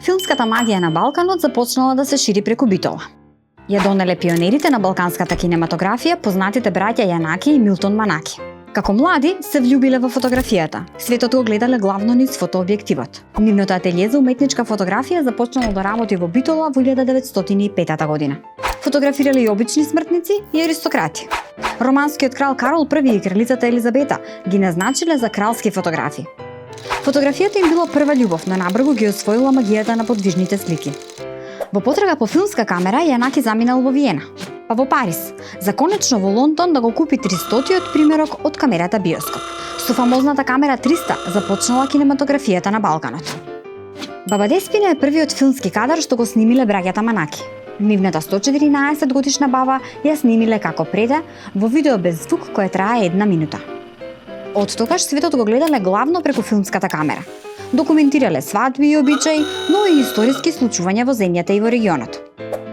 Филмската магија на Балканот започнала да се шири преку Битола. Ја донеле пионерите на балканската кинематографија, познатите браќа Јанаки и Милтон Манаки. Како млади се влюбиле во фотографијата. Светот го гледале главно низ фотообјективот. Нивното ателје за уметничка фотографија започнало да работи во Битола во 1905 година. Фотографирале и обични смртници и аристократи. Романскиот крал Карол I и кралицата Елизабета ги назначиле за кралски фотографи. Фотографијата им била прва љубов, но набрзо ги освоила магијата на подвижните слики. Во потрага по филмска камера, Јанаки заминал во Виена, па во Париз, за конечно во Лондон да го купи 300-тиот примерок од камерата биоскоп. Со фамозната камера 300 започнала кинематографијата на Балканот. Баба Деспина е првиот филмски кадар што го снимиле браќата Манаки. Нивната 114 годишна баба ја снимиле како преде во видео без звук кое трае 1 минута. Од тогаш светот го гледале главно преку филмската камера. Документирале свадби и обичаи, но и историски случувања во земјата и во регионот.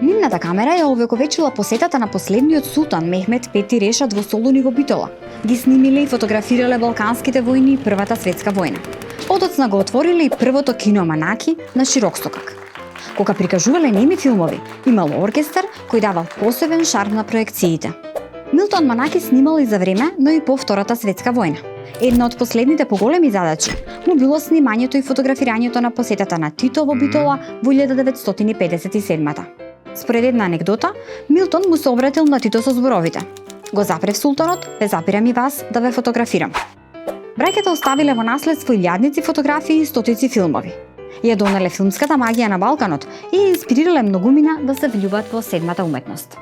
Нивната камера ја овековечила посетата на последниот султан Мехмед V Решад во Солуни во Битола. Ги снимиле и фотографирале балканските војни и Првата светска војна. Одоцна го отвориле и првото кино Манаки на Широкстокак. Кога прикажувале неми филмови, имало оркестар кој давал посебен шарм на проекциите. Милтон Манаки снимал и за време, но и по Втората светска војна. Една од последните поголеми задачи му било снимањето и фотографирањето на посетата на Тито во Битола во 1957-та. Според една анегдота, Милтон му се обратил на Тито со зборовите: "Го запрев султанот, ве запирам и вас да ве фотографирам." Браќата оставиле во наследство илјадници фотографии и стотици филмови. Ја донеле филмската магија на Балканот и инспирирале многумина да се влюбат во седмата уметност.